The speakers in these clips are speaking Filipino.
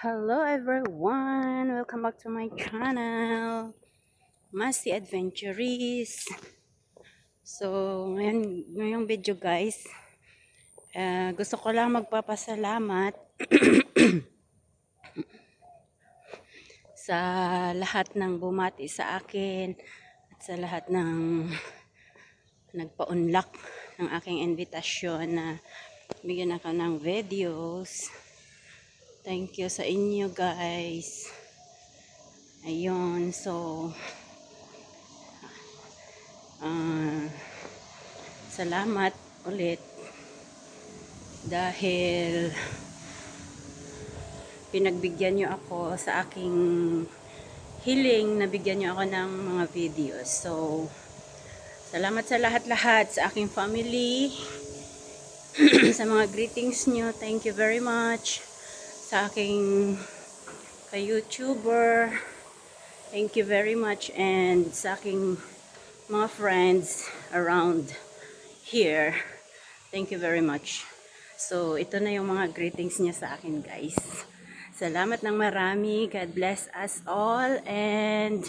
Hello everyone! Welcome back to my channel, Masi Adventurist. So, ngayong video guys, gusto ko lang magpapasalamat sa lahat ng bumati sa akin at sa lahat ng nagpa-unlock ng aking invitasyon na bigyan ako ng videos. Thank you sa inyo guys. Ayun, so salamat ulit dahil pinagbigyan nyo ako sa aking hiling na bigyan nyo ako ng mga videos. So, salamat sa lahat-lahat sa aking family, sa mga greetings nyo. Thank you very much. Sa aking ka-YouTuber, thank you very much. And sa aking mga friends around here, thank you very much. So, ito na yung mga greetings niya sa akin guys. Salamat ng marami. God bless us all and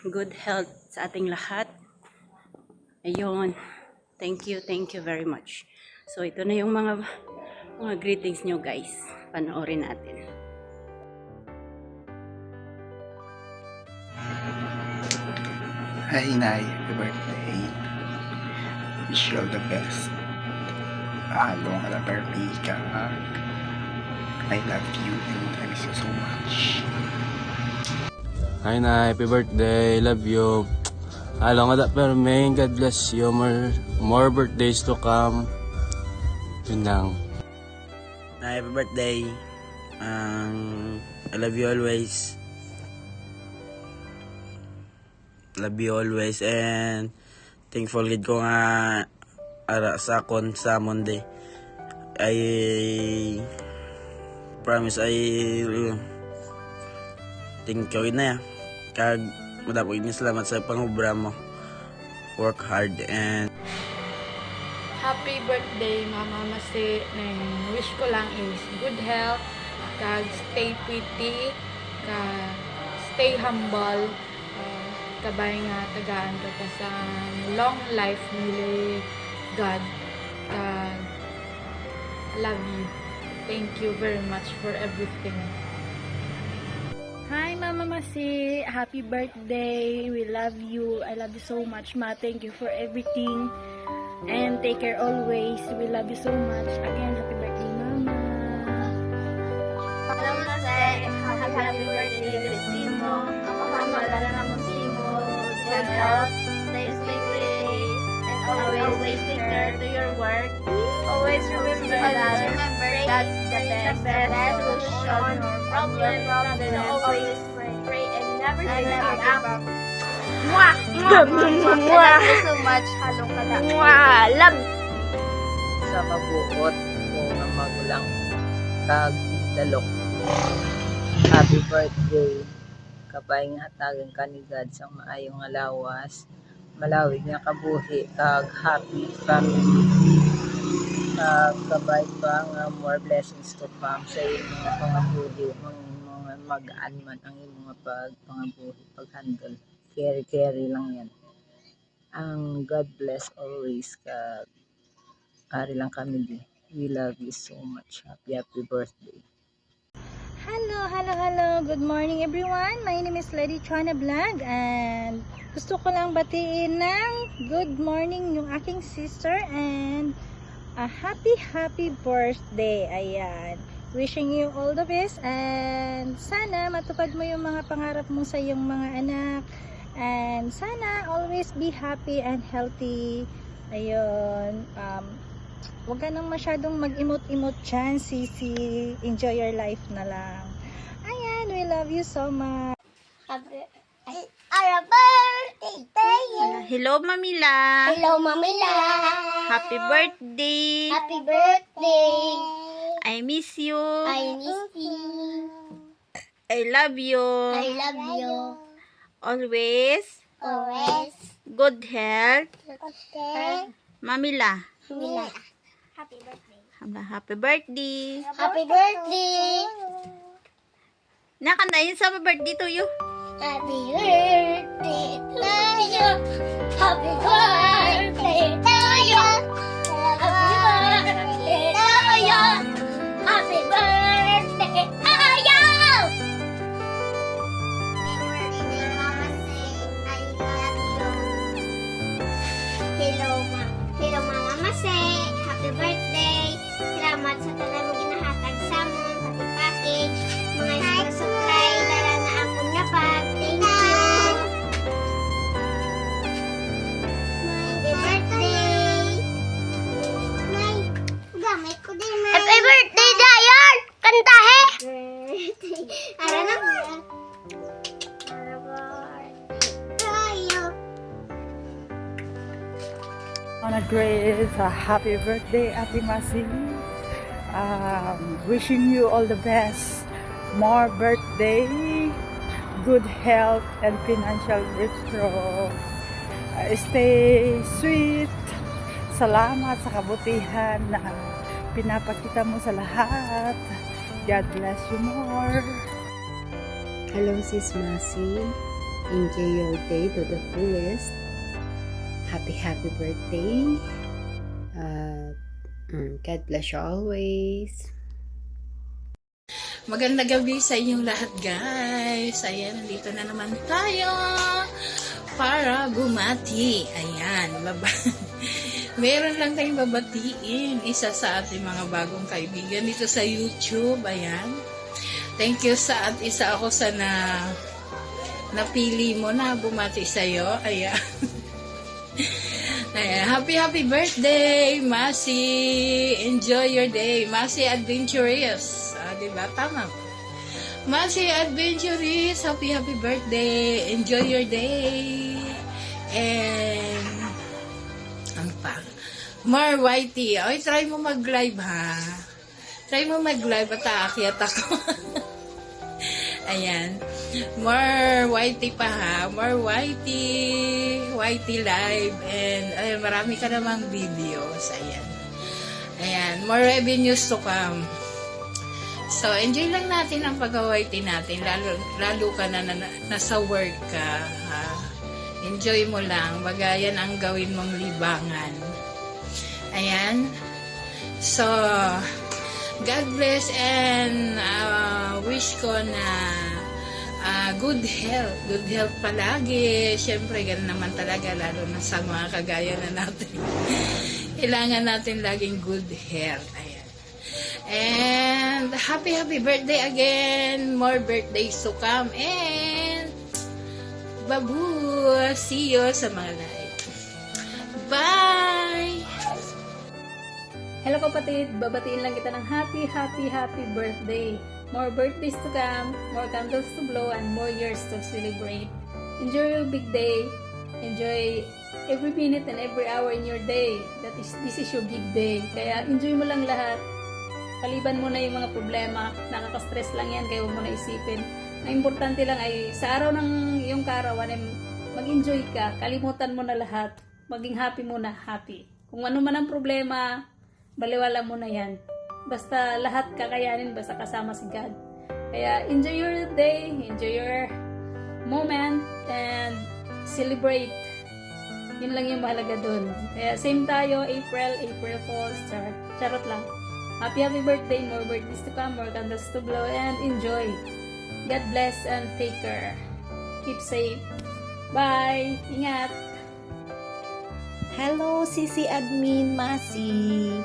good health sa ating lahat. Ayun. Thank you very much. So, ito na yung mga greetings nyo guys. Panoorin natin. Hi, Nay. Happy birthday. Wish you all the best. Long na birthday ka. I love you and I miss you so much. Hi na, happy birthday, love you. Long nga pero may God bless you, more birthdays to come. Yun lang. Happy birthday. I love you always. Love you always and thankful gid ko nga ara sa kon sa Monday. I promise I thank you na ya. Kag madapog ni salamat sa pangubra mo. Work hard and happy birthday Mama Masi. Wish ko lang is good health, kag stay pretty, kag stay humble, kabay nga tagaan ka pa sa long life nili God. Love you. Thank you very much for everything. Hi Mama Masi, happy birthday. We love you. I love you so much, Ma. Thank you for everything. And take care always. We love you so much. Again, happy birthday, Mama. Hello, Masi. Happy birthday, Cristino. Ako kamala na mo simo. Good health, stay pretty, and always take care to your work. Always remember that's the best solution. Problem, always pray and never give up. Mwah! Thank you so much. Halong ka lang. Mwah! Love! Sa mabuot mo nga magulang kag dalok. Happy birthday. Kapay nga hatagan ka ni God sa maayong nga lawas. Malawig nga kabuhi kag happy family. Kabay pa nga more blessings to come sa iyong mga pangabuhi, mga magaan man ang iyong mga pangabuhi, pag-handle. Carry lang yan. Ang God bless always kag ari lang kami di. We love you so much. Happy birthday. Hello. Good morning everyone. My name is Lady Chana Vlog and gusto ko lang batiin ng good morning yung aking sister and a happy birthday. Ayan. Wishing you all the best and sana matupad mo yung mga pangarap mo sa iyong mga anak and sana always be happy and healthy. Ayun. Huwag ka nang masyadong mag-imot-imot dyan, sisi. Enjoy your life na lang. Ayan, we love you so much. Happy birthday to you. Hello, Mamila. Hello, Mamila. Happy birthday. Happy birthday. I miss you. I miss you. I love you. I love you. Always. Always. Good health. Okay. Mamila. Mila. Happy birthday. Happy birthday. Happy birthday! Nakantayin sa birthday to you. Happy birthday to you! Happy birthday to you! Happy birthday to you! Happy birthday to you! Hello, Mama Masay. Happy birthday. Salamat sa tanan mo ginahatag sa amon, pati package. Mga sukay, dala na amon nga pag. Thank you. Happy birthday. May gamit ko din, May. Happy birthday, Dayan! Kantahe! Birthday. Ara na. On a great happy birthday, Ate Masi. Wishing you all the best. More birthday, good health, and financial breakthrough. Stay sweet. Salamat sa kabutihan na pinapakita mo sa lahat. God bless you more. Hello, Sis Masi. Enjoy your day to the fullest. Happy birthday. God bless you always. Magandang gabi sa inyong lahat, guys. Ayan, nandito na naman tayo para bumati. Ayan, meron lang tayong babatiin. Isa sa ating mga bagong kaibigan dito sa YouTube. Ayan. Thank you sa at isa ako sa napili mo na bumati sa'yo. Ayan. Ayan. Happy birthday, Masi. Enjoy your day. Masi Adventurous. Diba? Tama. Masi Adventurous. Happy birthday. Enjoy your day. And ang pa. More Whitey. Oy, try mo mag-live, ha? Try mo mag-live at aakyat ako. Ayan. More Whitey pa, ha? More Whitey live. And ayun, marami ka namang videos. Ayan. Ayan. More revenues to come. So, enjoy lang natin ang pag-Whitey natin. Lalo ka na nasa work ka, ha? Enjoy mo lang. Bagayan ang gawin mong libangan. Ayan. So, God bless and wish ko na good health palagi. Syempre, ganun naman talaga, lalo na sa mga kagaya na natin. Kailangan natin laging good health. Ayan. And happy birthday again. More birthdays to come. And babu, see you sa mga live. Bye! Hello kapatid, babatiin lang kita ng happy birthday. More birthdays to come, more candles to blow, and more years to celebrate. Enjoy your big day. Enjoy every minute and every hour in your day. This is your big day. Kaya enjoy mo lang lahat. Kaliban mo na yung mga problema. Nakaka-stress lang yan, kaya huwag mo na isipin. Ang importante lang ay sa araw ng iyong kaarawan ay mag-enjoy ka. Kalimutan mo na lahat. Maging happy muna, happy. Kung ano man ang problema, baliwala mo na yan. Basta lahat kakayanin, basta kasama si God. Kaya enjoy your day, enjoy your moment, and celebrate. Yun lang yung mahalaga dun. Kaya same tayo, April Fools, charot lang. Happy birthday, more birthdays to come, more candles to blow, and enjoy. God bless and take care. Keep safe. Bye! Ingat! Hello, Sisi Admin Masi.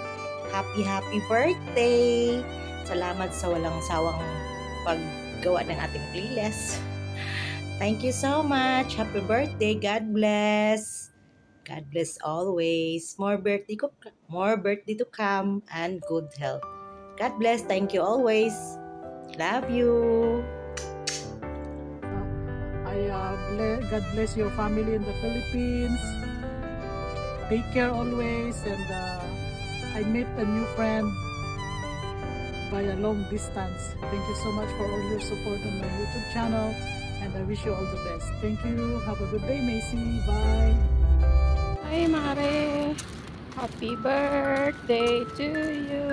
Happy birthday. Salamat sa walang sawang paggawa ng ating playlist. Thank you so much. Happy birthday. God bless. God bless always. More birthday to come and good health. God bless. Thank you always. Love you. God bless your family in the Philippines. Take care always, and I met a new friend by a long distance. Thank you so much for all your support on my YouTube channel, and I wish you all the best. Thank you. Have a good day, Macy. Bye. Hi, Mare. Happy birthday to you.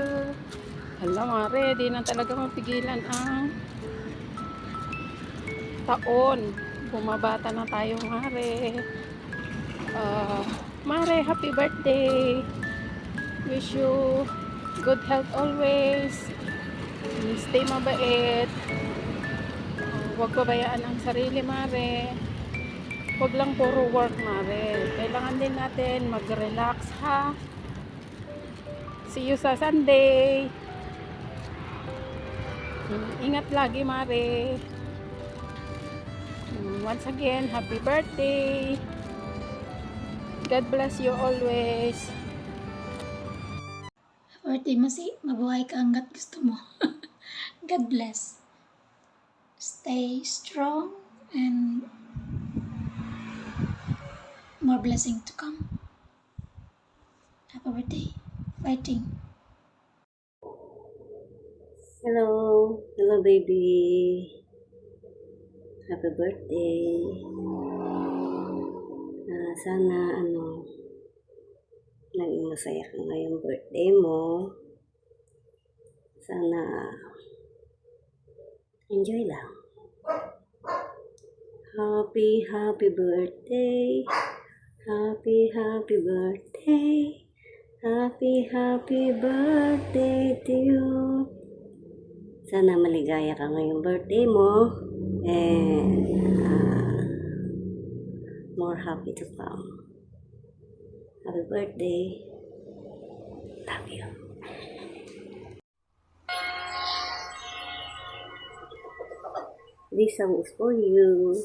Hala, Mare, di na talaga mapigilan ang taon. Bumabata na tayo, Mare. Mare, happy birthday. Wish you good health always. Stay mabait. Huwag pabayaan ang sarili, Mare. Huwag lang puro work, Mare. Kailangan din natin mag-relax, ha? See you sa Sunday. Ingat lagi, Mare. Once again, happy birthday. God bless you always. Birthday mo si, mabuhay ka hanggat gusto mo. God bless. Stay strong and more blessing to come. Happy birthday. Fighting. Hello. Hello, baby. Happy birthday. Sana, naging masaya ka ngayong birthday mo. Sana, enjoy lang. Happy birthday. Happy birthday. Happy birthday to you. Sana maligaya ka ngayong birthday mo. And more happy to come. Happy birthday. Love you. This song is for you.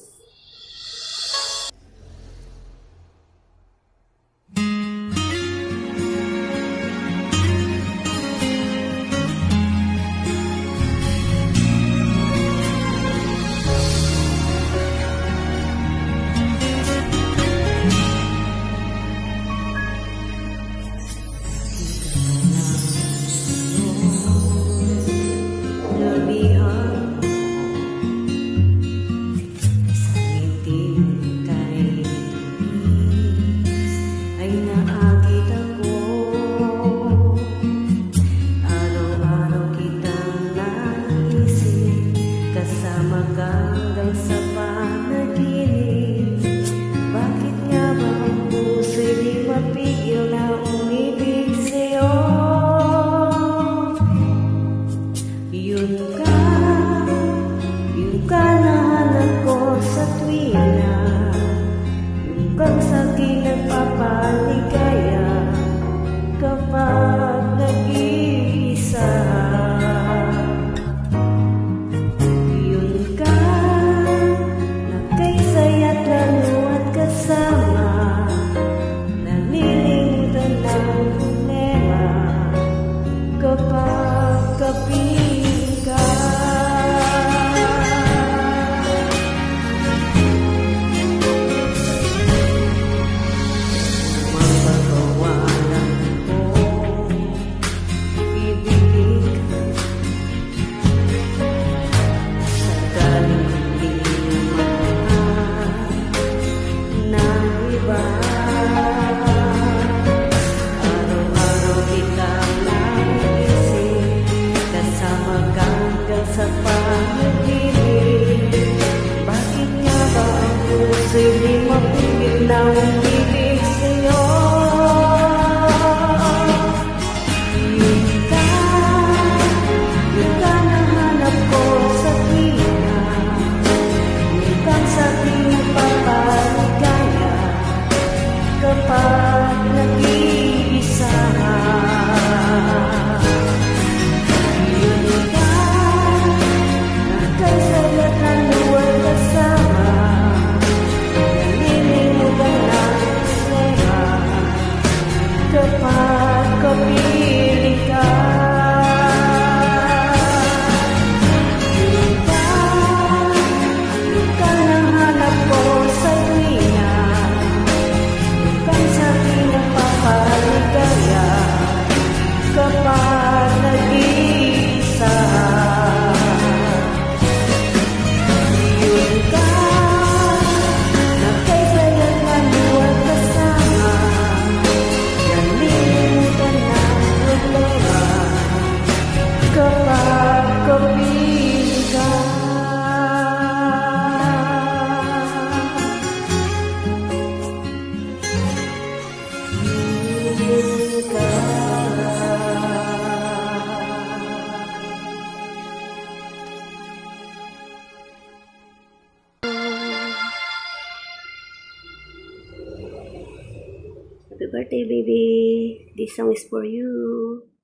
birthday, baby. This song is for you.